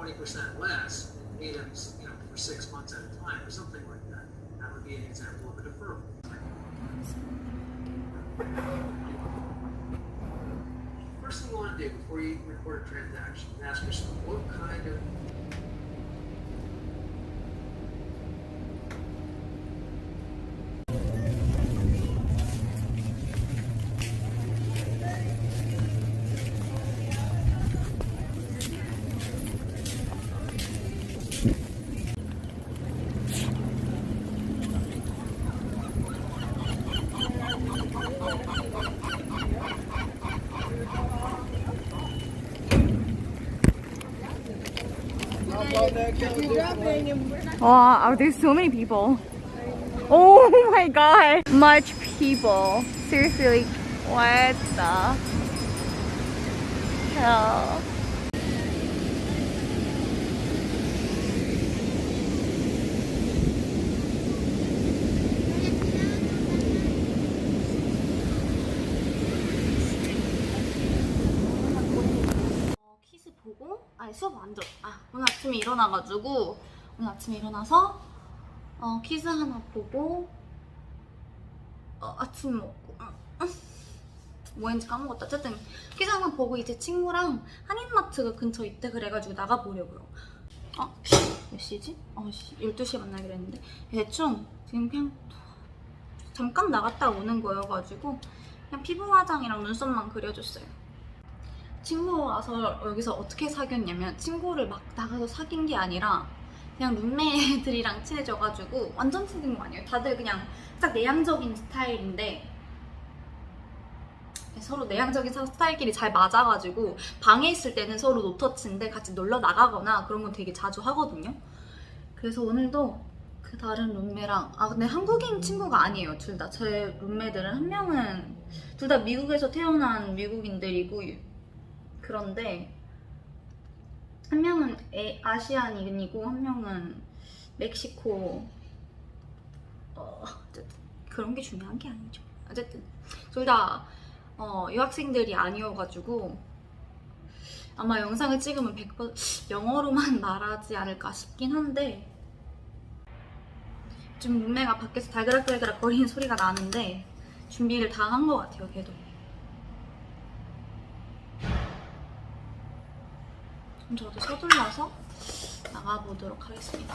20% less and pay them, for 6 months at a time or something like that. That would be an example of a deferral. First thing you want to do before you record a transaction is ask yourself, what kind of Wow, there's so many people. Oh my god, much people. Seriously, like, what the hell? 키스 보고, 아니 수업 완전. 오늘 아침에 일어나가지고 오늘 아침에 일어나서 키스 하나 보고 아침 먹고 뭐 했는지 까먹었다. 어쨌든 키스 하나 보고 이제 친구랑 한인마트가 근처 있대. 그래가지고 나가보려고요. 몇 시지? 12시에 만나기로 했는데 대충 지금 그냥 잠깐 나갔다 오는 거여가지고 그냥 피부 화장이랑 눈썹만 그려줬어요. 친구 와서 여기서 어떻게 사귀었냐면 친구를 막 나가서 사귄 게 아니라 그냥 룸메들이랑 친해져가지고 완전 사귄 거 아니에요. 다들 그냥 딱 내향적인 스타일인데 서로 내향적인 스타일끼리 잘 맞아가지고 방에 있을 때는 서로 노터치인데 같이 놀러 나가거나 그런 건 되게 자주 하거든요. 그래서 오늘도 그 다른 룸메랑 근데 한국인 친구가 아니에요. 둘 다. 제 룸메들은 한 명은 둘 다 미국에서 태어난 미국인들이고 그런데 한 명은 아시안인이고 한 명은 멕시코 어쨌든 그런 게 중요한 게 아니죠. 어쨌든 둘 다 유학생들이 아니어가지고 아마 영상을 찍으면 100% 영어로만 말하지 않을까 싶긴 한데 지금 룸메가 밖에서 달그락달그락 거리는 소리가 나는데 준비를 다 한 것 같아요. 걔도. 저도 서둘러서 나가보도록 하겠습니다.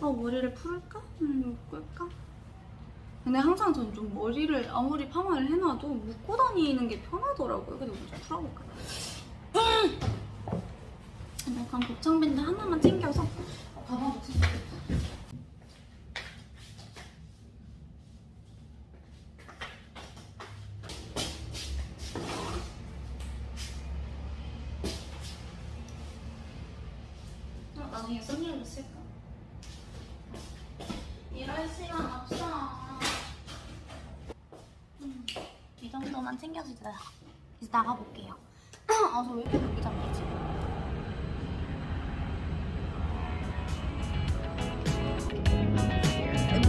머리를 풀을까? 묶을까? 근데 항상 저는 좀 머리를 아무리 파마를 해놔도 묶고 다니는 게 편하더라고요. 그래서 좀 풀어볼까? 약간 곱창밴드 하나만 챙겨서 가방도 챙겨야겠다. 나중에 썸네일로 쓸까? 이럴 시간 없어. 이 정도만 챙겨서 이제 나가볼게요. 저 왜 이렇게 늦게 잠기지?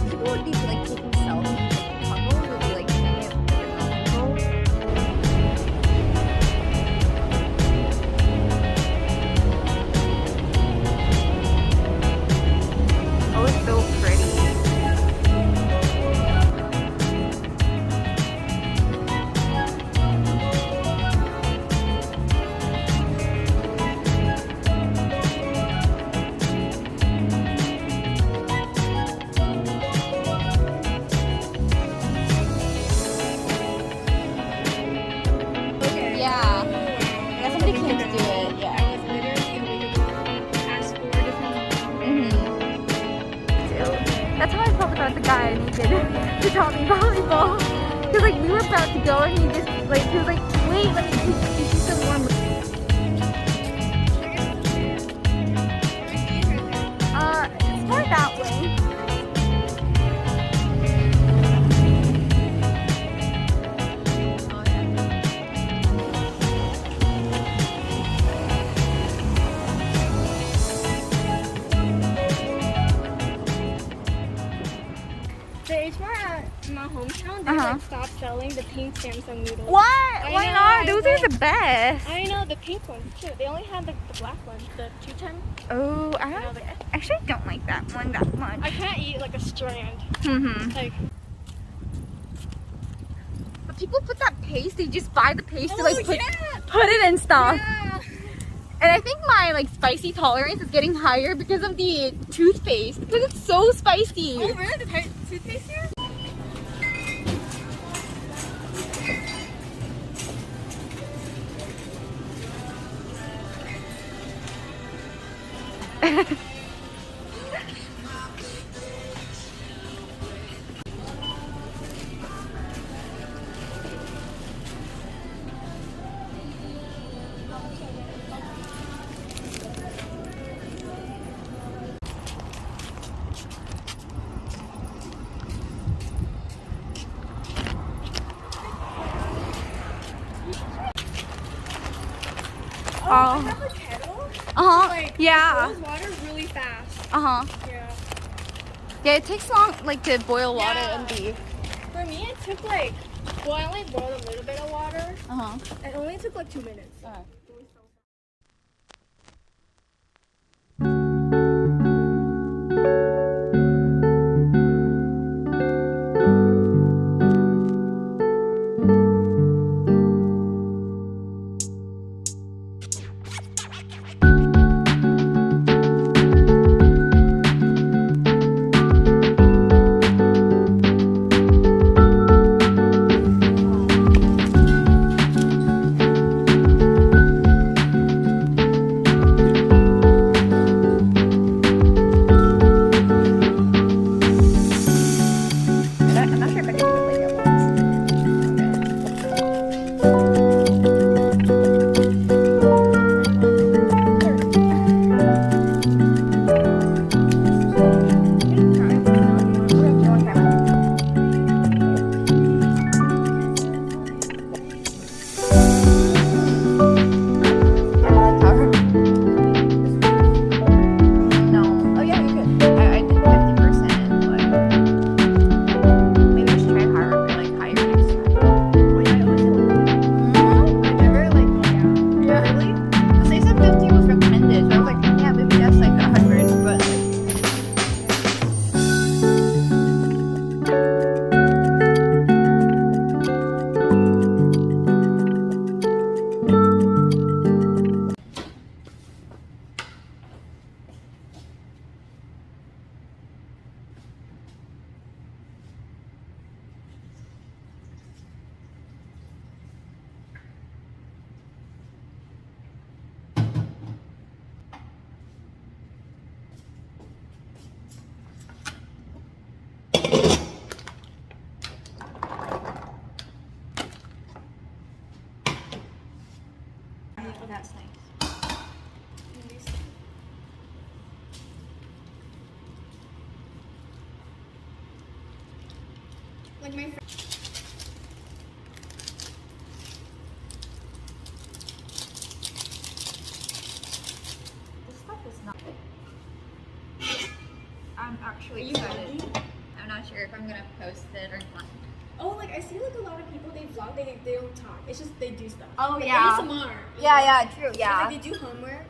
People would be like taking selfies, couples would be like doing it with their phone. Oh, it's so pretty. That's how I felt about the guy I needed to taught me volleyball. Because like we were about to go and he was like, wait, let me teach you some more. It's more that way. hometown, they like stopped selling the pink Samsung noodles. What? I Why know, not? I Those went- are the best. I know the pink ones too. They only had like the black ones, the 210. Oh, I know actually don't like that one that much. I can't eat like a strand. Like, But people put that paste. They just buy the paste to Oh, like yeah. put it in stuff. yeah. And I think my like spicy tolerance is getting higher because of the toothpaste because it's so spicy. Oh, really? The toothpaste here? I have a kettle. Like, Yeah. it boils water really fast. Yeah. Yeah, it takes long like to boil water Yeah. and beef. For me, it took like, well, I only boiled a little bit of water. It only took like 2 minutes. I'm not sure if I can do it like at once. No. Oh yeah, you could. I did 50%, but maybe I should try harder, like higher next time. I never like, Yeah, really? Because they said 50 was recommended, so I was like, yeah, maybe that's like 100, but like. That's nice. like my friend. This stuff is not. I'm actually Are you excited. vlogging? I'm not sure if I'm gonna post it or not. Oh, like I see like a lot of people they vlog, they don't talk. It's just they do stuff. Oh, Like, yeah. ASMR. Yeah, true, Like they do homework.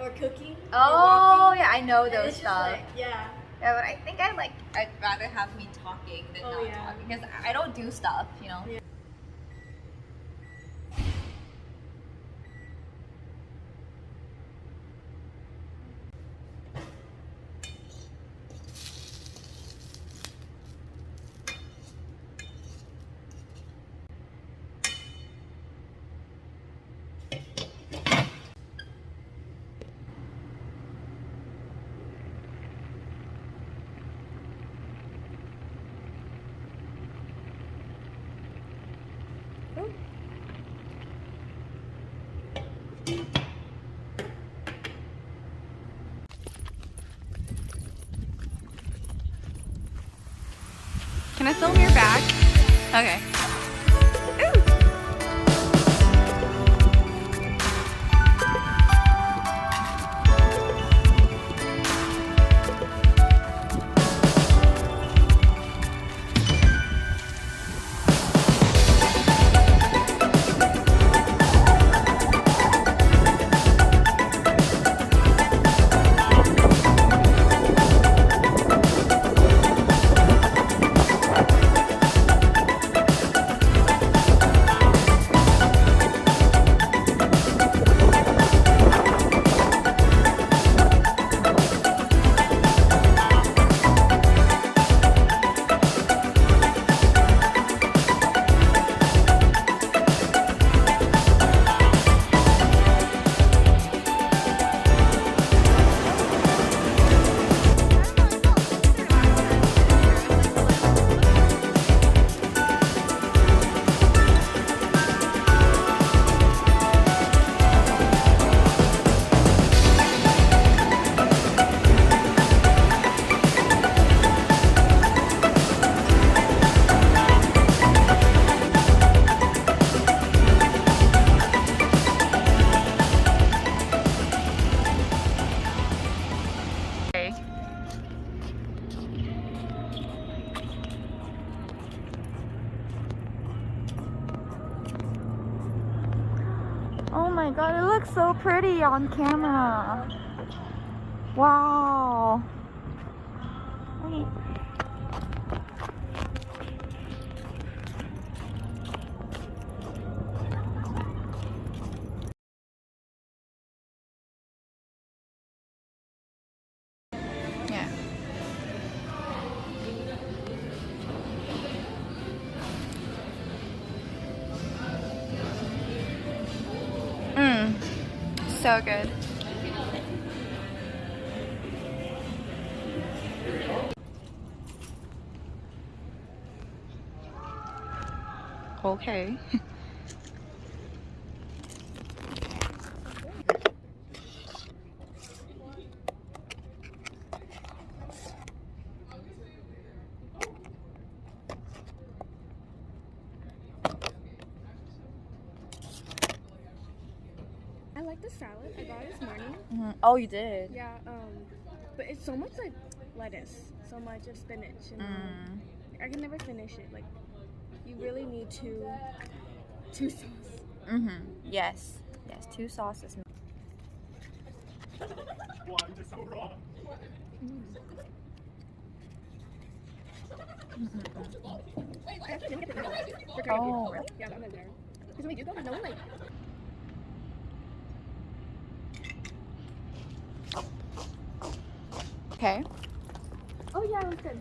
Or cooking. or Oh, walking. yeah, I know And those it's just stuff. like, yeah. Yeah, but I think I'd rather have me talking than Oh, not yeah. talking because I don't do stuff, you know. Yeah. Can I film your bag? Okay. my god, it looks so pretty on camera. Wow. Wait. Yeah. So good. Okay. I like the salad. I got it this morning. Oh, you did? Yeah, but it's so much like lettuce, so much of spinach, and I can never finish it. Like, you really need two sauces. Yes. Yes, 2 sauces. I actually didn't get the milk. Oh. Yeah, I'm there. Because when we do go, no one like. Okay. Oh yeah, it was good.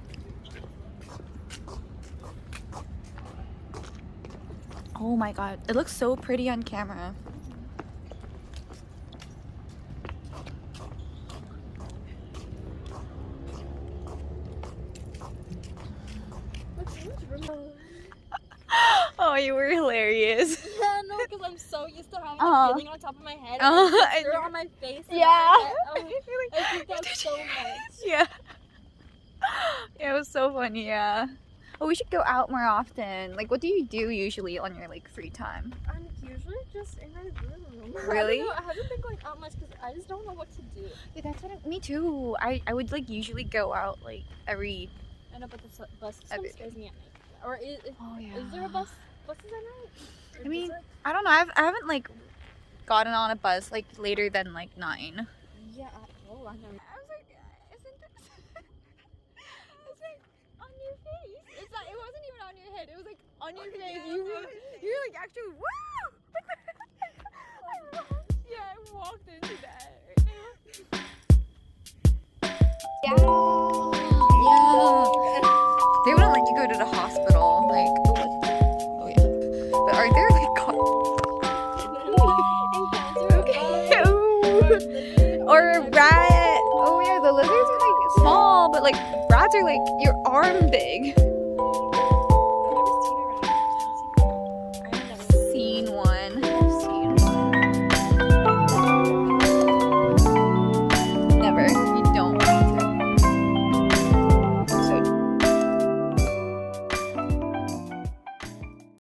Oh my god, it looks so pretty on camera. Oh, you were hilarious. Yeah, no, because I'm so used to having Uh-huh. a feeling on top of my head Uh-huh, and and it's you're- on my face. Yeah. I think that's so much. Yeah. It was so funny, yeah. Oh, we should go out more often. Like, what do you do usually on your, like, free time? I'm usually just in my room. Really? I haven't been going out much because I just don't know what to do. Dude, that's what me too. I would, like, usually go out, like, every... I know, but the bus Every- scares me at night. Or is Oh, yeah. is there a buses at night? Or I mean, is there- I don't know. I haven't, like, gotten on a bus, like, later than, like, 9. yeah. Oh, I don't know. I was like, isn't this? It's like on your face. It's not. It wasn't even on your head. It was like on your face. You're like actually woo. Yeah, I walked into that. Yeah. They wouldn't let you go to the hospital. Like, oh yeah. But are there like or a rat? Oh yeah, the lizards are like small, but like rats are like your arm big.